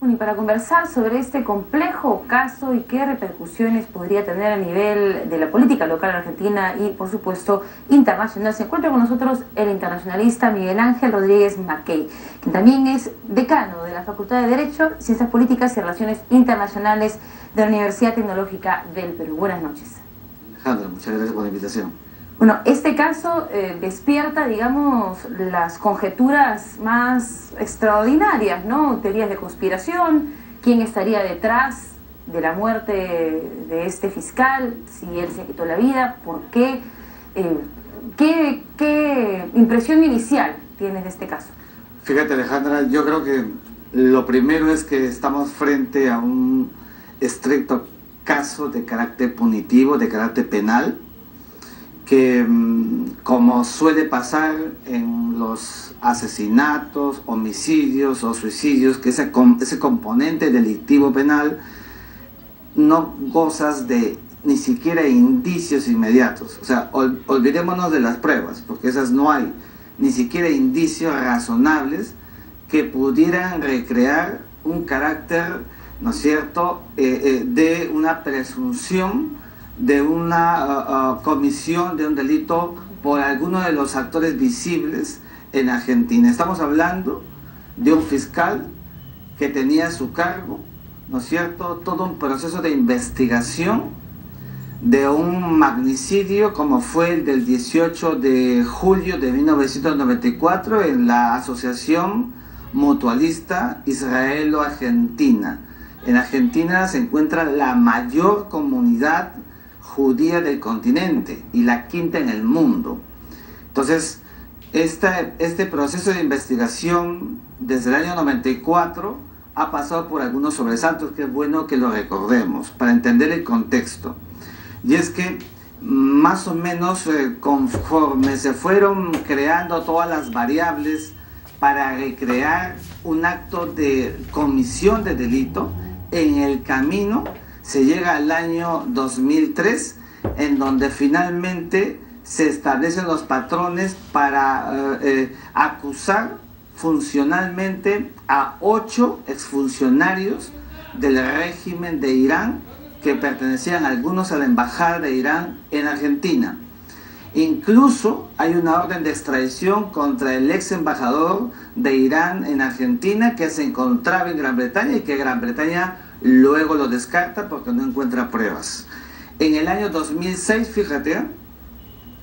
Bueno, y para conversar sobre este complejo caso y qué repercusiones podría tener a nivel de la política local en Argentina y, por supuesto, internacional, se encuentra con nosotros el internacionalista Miguel Ángel Rodríguez Mackey, quien también es decano de la Facultad de Derecho, Ciencias Políticas y Relaciones Internacionales de la Universidad Tecnológica del Perú. Buenas noches. Alejandra, muchas gracias por la invitación. Bueno, este caso despierta, digamos, las conjeturas más extraordinarias, ¿no? Teorías de conspiración, quién estaría detrás de la muerte de este fiscal, si él se quitó la vida, por qué, qué impresión inicial tienes de este caso. Fíjate, Alejandra, yo creo que lo primero es que estamos frente a un estricto caso de carácter punitivo, de carácter penal, que como suele pasar en los asesinatos, homicidios o suicidios, que ese componente delictivo penal no gozas de ni siquiera indicios inmediatos. O sea, olvidémonos de las pruebas, porque esas no hay, ni siquiera indicios razonables que pudieran recrear un carácter, ¿no es cierto?, de una presunción de una comisión de un delito por alguno de los actores visibles en Argentina. Estamos hablando de un fiscal que tenía a su cargo, ¿no es cierto?, todo un proceso de investigación de un magnicidio como fue el del 18 de julio de 1994 en la Asociación Mutualista Israelo-Argentina. En Argentina se encuentra la mayor comunidad judía del continente y la quinta en el mundo. Entonces, este proceso de investigación desde el año 94 ha pasado por algunos sobresaltos que es bueno que lo recordemos para entender el contexto. Y es que más o menos conforme se fueron creando todas las variables para recrear un acto de comisión de delito, en el camino se llega al año 2003, en donde finalmente se establecen los patrones para acusar funcionalmente a 8 exfuncionarios del régimen de Irán que pertenecían algunos a la embajada de Irán en Argentina. Incluso hay una orden de extradición contra el ex embajador de Irán en Argentina que se encontraba en Gran Bretaña y que Gran Bretaña luego lo descarta porque no encuentra pruebas. En el año 2006, fíjate,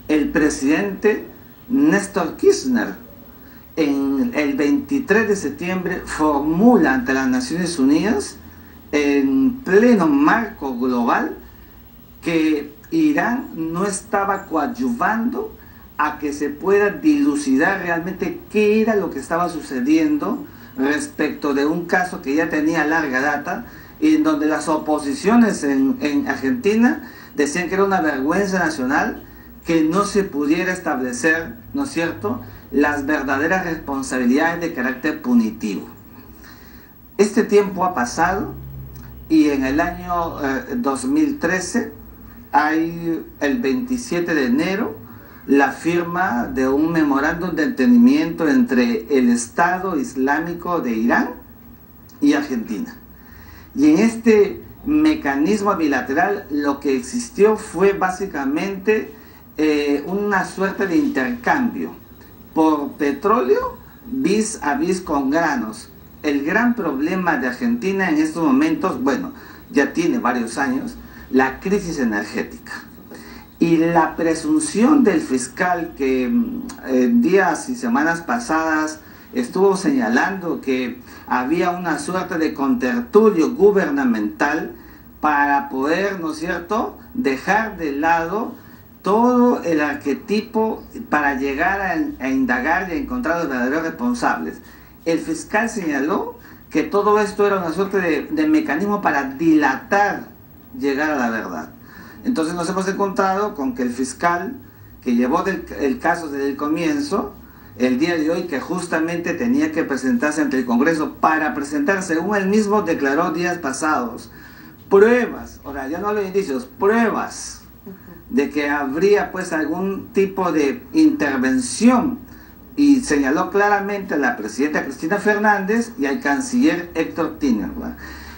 el presidente Néstor Kirchner, en el 23 de septiembre, formula ante las Naciones Unidas, en pleno marco global, que Irán no estaba coadyuvando a que se pueda dilucidar realmente qué era lo que estaba sucediendo respecto de un caso que ya tenía larga data y en donde las oposiciones en Argentina decían que era una vergüenza nacional que no se pudiera establecer, ¿no es cierto?, las verdaderas responsabilidades de carácter punitivo. Este tiempo ha pasado y en el año 2013 hay el 27 de enero la firma de un memorándum de entendimiento entre el Estado Islámico de Irán y Argentina. Y en este mecanismo bilateral lo que existió fue básicamente una suerte de intercambio por petróleo vis a vis con granos. El gran problema de Argentina en estos momentos, bueno, ya tiene varios años, la crisis energética. Y la presunción del fiscal que días y semanas pasadas estuvo señalando que había una suerte de contertulio gubernamental para poder, ¿no es cierto?, dejar de lado todo el arquetipo para llegar a indagar y a encontrar los verdaderos responsables. El fiscal señaló que todo esto era una suerte de mecanismo para dilatar llegar a la verdad. Entonces nos hemos encontrado con que el fiscal que llevó el caso desde el comienzo, el día de hoy que justamente tenía que presentarse ante el Congreso para presentar, según él mismo declaró días pasados, pruebas, ahora ya no hablo de indicios, pruebas de que habría pues algún tipo de intervención y señaló claramente a la presidenta Cristina Fernández y al canciller Héctor Tinerman.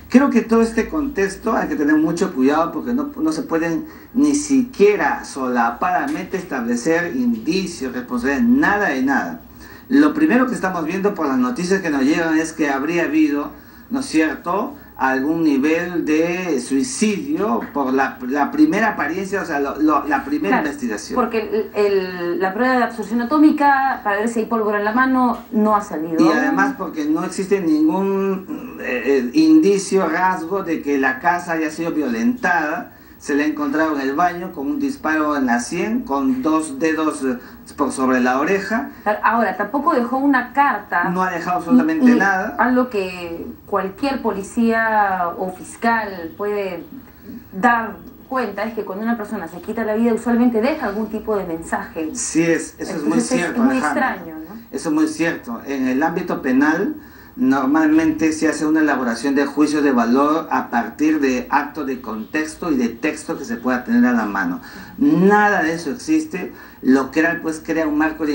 Creo que todo este contexto hay que tener mucho cuidado porque no se pueden ni siquiera solapadamente establecer indicios, responsabilidades, nada de nada. Lo primero que estamos viendo por las noticias que nos llegan es que habría habido, ¿no es cierto?, algún nivel de suicidio por la primera apariencia, o sea, la primera investigación. Porque la prueba de absorción atómica, para ver si hay pólvora en la mano, no ha salido. Y además porque no existe ningún indicio, rasgo de que la casa haya sido violentada. Se le ha encontrado en el baño con un disparo en la sien, con 2 dedos por sobre la oreja. Ahora, tampoco dejó una carta. No ha dejado absolutamente nada. Algo que cualquier policía o fiscal puede dar cuenta es que cuando una persona se quita la vida usualmente deja algún tipo de mensaje. Sí, eso es muy cierto, es muy extraño, ¿no? Eso es muy cierto. En el ámbito penal normalmente se hace una elaboración de juicio de valor a partir de actos de contexto y de texto que se pueda tener a la mano. Nada de eso existe, lo crean, pues crea un marco de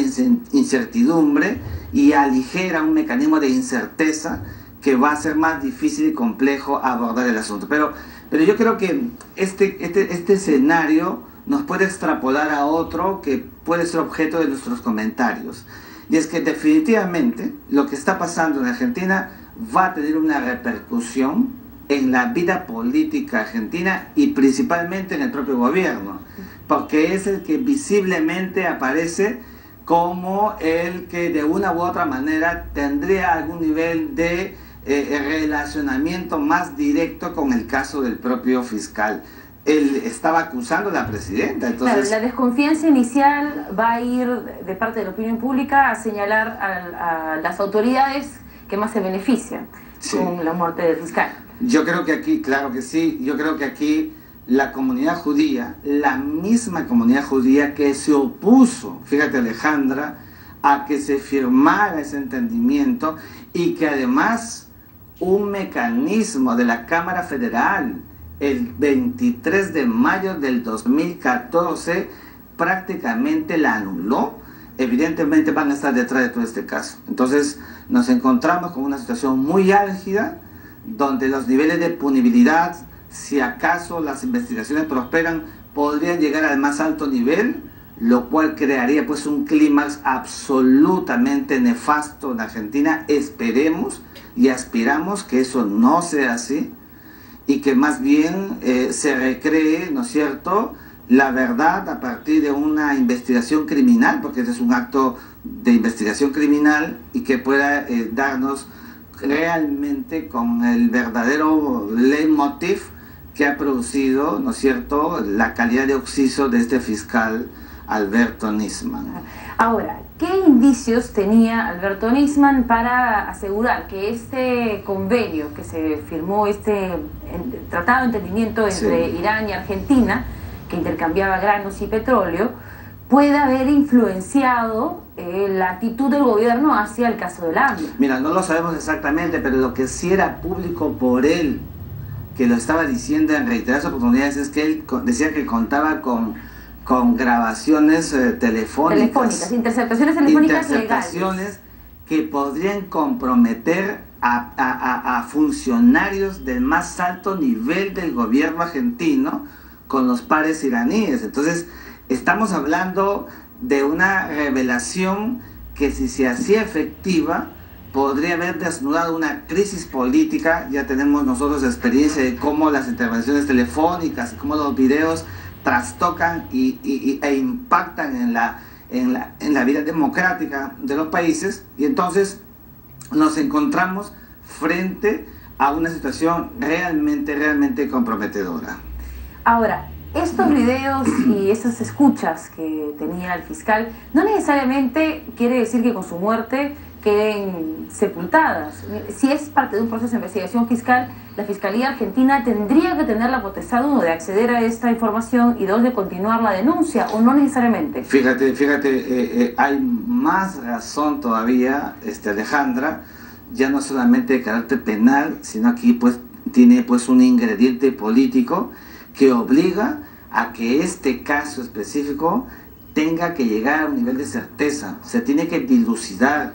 incertidumbre y aligera un mecanismo de incerteza que va a ser más difícil y complejo abordar el asunto. Pero yo creo que este escenario nos puede extrapolar a otro que puede ser objeto de nuestros comentarios. Y es que definitivamente lo que está pasando en Argentina va a tener una repercusión en la vida política argentina y principalmente en el propio gobierno, porque es el que visiblemente aparece como el que de una u otra manera tendría algún nivel de relacionamiento más directo con el caso del propio fiscal. Él estaba acusando a la presidenta. Entonces, claro, la desconfianza inicial va a ir de parte de la opinión pública a señalar a las autoridades que más se benefician con la muerte del fiscal. Yo creo que aquí, claro que sí, yo creo que aquí la comunidad judía, la misma comunidad judía que se opuso, fíjate Alejandra, a que se firmara ese entendimiento y que además un mecanismo de la Cámara Federal el 23 de mayo del 2014 prácticamente la anuló, evidentemente van a estar detrás de todo este caso. Entonces nos encontramos con una situación muy álgida, donde los niveles de punibilidad, si acaso las investigaciones prosperan, podrían llegar al más alto nivel, lo cual crearía pues un clímax absolutamente nefasto en Argentina. Esperemos y aspiramos que eso no sea así, y que más bien se recree, ¿no es cierto?, la verdad a partir de una investigación criminal, porque este es un acto de investigación criminal, y que pueda darnos realmente con el verdadero leitmotiv que ha producido, ¿no es cierto?, la calidad de occiso de este fiscal Alberto Nisman. Ahora, ¿qué indicios tenía Alberto Nisman para asegurar que este convenio que se firmó, este tratado de entendimiento entre Irán y Argentina, que intercambiaba granos y petróleo, puede haber influenciado la actitud del gobierno hacia el caso del AMLO? Mira, no lo sabemos exactamente, pero lo que sí era público por él, que lo estaba diciendo en reiteradas oportunidades, es que él decía que contaba con grabaciones telefónicas, interceptaciones telefónicas legales, que podrían comprometer a funcionarios del más alto nivel del gobierno argentino con los pares iraníes. Entonces estamos hablando de una revelación que, si se hacía efectiva, podría haber desnudado una crisis política. Ya tenemos nosotros experiencia de cómo las intervenciones telefónicas y cómo los videos trastocan e impactan en la vida democrática de los países, y entonces nos encontramos frente a una situación realmente comprometedora. Ahora, estos videos y esas escuchas que tenía el fiscal no necesariamente quiere decir que con su muerte queden sepultadas. Si es parte de un proceso de investigación fiscal, la Fiscalía Argentina tendría que tener la potestad, uno, de acceder a esta información, y dos, de continuar la denuncia, o no necesariamente. Fíjate, hay más razón todavía, Alejandra, ya no solamente de carácter penal, sino aquí pues tiene pues un ingrediente político que obliga a que este caso específico tenga que llegar a un nivel de certeza, se tiene que dilucidar,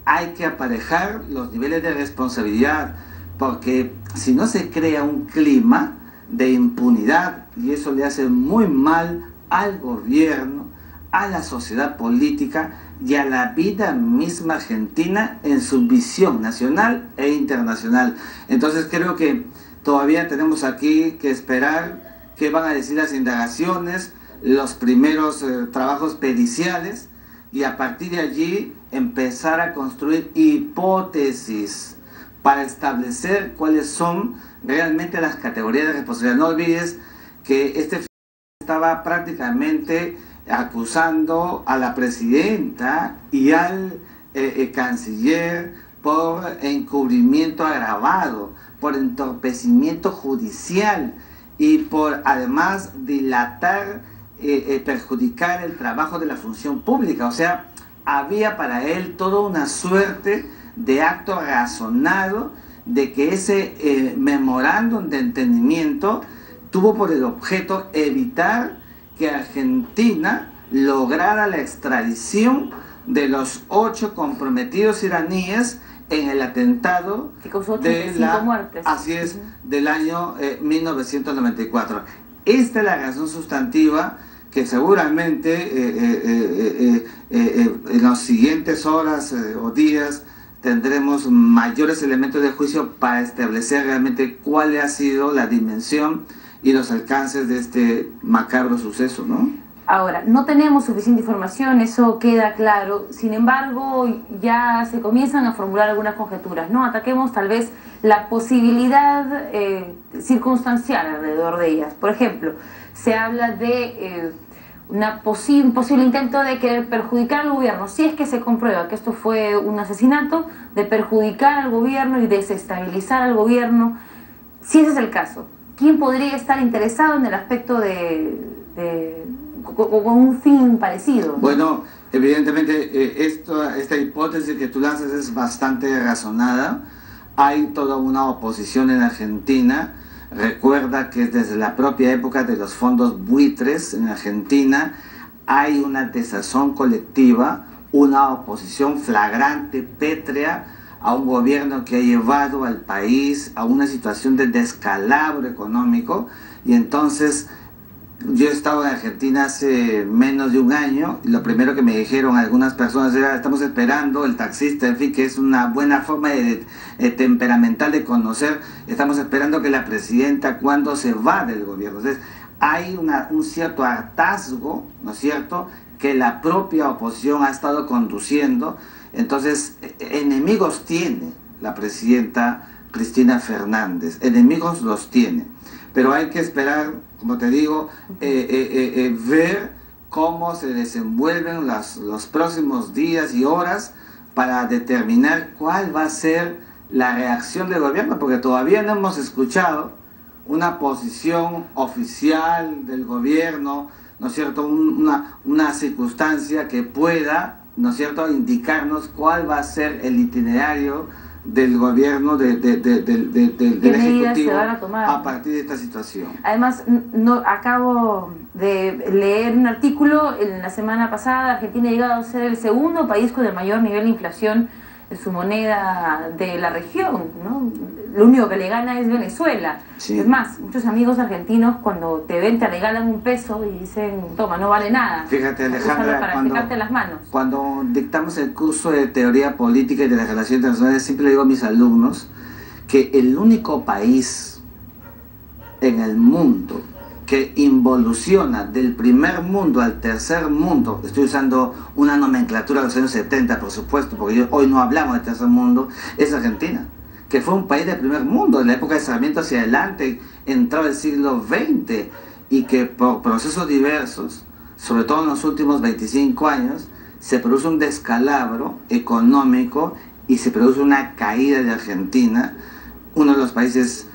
hay que aparejar los niveles de responsabilidad, porque si no se crea un clima de impunidad, y eso le hace muy mal al gobierno, a la sociedad política y a la vida misma argentina en su visión nacional e internacional. Entonces creo que todavía tenemos aquí que esperar qué van a decir las indagaciones, los primeros trabajos periciales, y a partir de allí empezar a construir hipótesis para establecer cuáles son realmente las categorías de responsabilidad. No olvides que este estaba prácticamente acusando a la presidenta y al canciller por encubrimiento agravado, por entorpecimiento judicial y por además dilatar, perjudicar el trabajo de la función pública. O sea, había para él toda una suerte de acto razonado de que ese memorándum de entendimiento tuvo por el objeto evitar que Argentina lograra la extradición de los 8 comprometidos iraníes en el atentado que causó 85 muertes. Así es, del año 1994. Esta es la razón sustantiva que seguramente en las siguientes horas o días tendremos mayores elementos de juicio para establecer realmente cuál ha sido la dimensión y los alcances de este macabro suceso, ¿no? Ahora, no tenemos suficiente información, eso queda claro. Sin embargo, ya se comienzan a formular algunas conjeturas, ¿no? Ataquemos tal vez la posibilidad circunstancial alrededor de ellas. Por ejemplo, se habla de un posible intento de querer perjudicar al gobierno, si es que se comprueba que esto fue un asesinato, de perjudicar al gobierno y desestabilizar al gobierno. Si ese es el caso, ¿quién podría estar interesado en el aspecto con un fin parecido? Bueno, evidentemente esta hipótesis que tú lanzas es bastante razonada. Hay toda una oposición en Argentina. Recuerda que desde la propia época de los fondos buitres en Argentina hay una desazón colectiva, una oposición flagrante, pétrea, a un gobierno que ha llevado al país a una situación de descalabro económico. Y entonces yo he estado en Argentina hace menos de un año y lo primero que me dijeron algunas personas era: estamos esperando, el taxista, en fin, que es una buena forma temperamental de conocer, estamos esperando que la presidenta cuando se va del gobierno. Entonces hay un cierto hartazgo, ¿no es cierto?, que la propia oposición ha estado conduciendo. Entonces enemigos tiene la presidenta Cristina Fernández, enemigos los tiene, pero hay que esperar, como te digo, ver cómo se desenvuelven los próximos días y horas para determinar cuál va a ser la reacción del gobierno, porque todavía no hemos escuchado una posición oficial del gobierno, ¿no es cierto?, una circunstancia que pueda, ¿no es cierto?, indicarnos cuál va a ser el itinerario del gobierno, del Ejecutivo a partir de esta situación. Además, acabo de leer un artículo en la semana pasada: Argentina ha llegado a ser el segundo país con el mayor nivel de inflación en su moneda de la región, ¿no? Lo único que le gana es Venezuela. Sí. Es más, muchos amigos argentinos cuando te ven te regalan un peso y dicen: toma, no vale nada. Fíjate, Alejandra, para secarte las manos. Cuando dictamos el curso de teoría política y de las relaciones internacionales, siempre le digo a mis alumnos que el único país en el mundo que involuciona del primer mundo al tercer mundo, estoy usando una nomenclatura de los años 70, por supuesto, porque hoy no hablamos de tercer mundo, es Argentina, que fue un país de primer mundo en la época de Sarmiento hacia adelante, entrado el siglo XX, y que por procesos diversos, sobre todo en los últimos 25 años, se produce un descalabro económico y se produce una caída de Argentina, uno de los países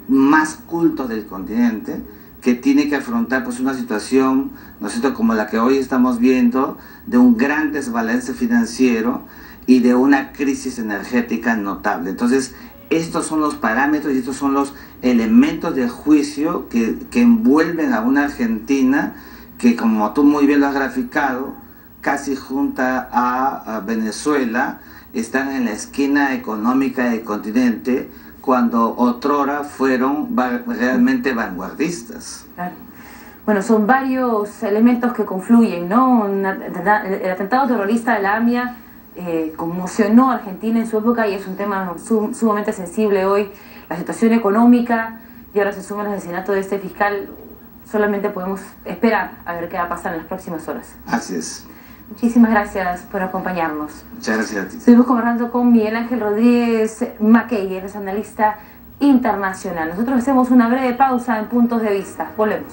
más cultos del continente, que tiene que afrontar pues una situación, ¿no es cierto?, como la que hoy estamos viendo, de un gran desbalance financiero y de una crisis energética notable. Entonces, estos son los parámetros y estos son los elementos de juicio que envuelven a una Argentina que, como tú muy bien lo has graficado, casi junta a Venezuela, están en la esquina económica del continente, cuando otrora fueron realmente vanguardistas. Claro. Bueno, son varios elementos que confluyen, ¿no? El atentado terrorista de la AMIA conmocionó a Argentina en su época y es un tema sumamente sensible hoy. La situación económica, y ahora se suma el asesinato de este fiscal. Solamente podemos esperar a ver qué va a pasar en las próximas horas. Así es. Muchísimas gracias por acompañarnos. Muchas gracias a ti. Estuvimos conversando con Miguel Ángel Rodríguez Mackey, él es analista internacional. Nosotros hacemos una breve pausa en Puntos de Vista. Volvemos.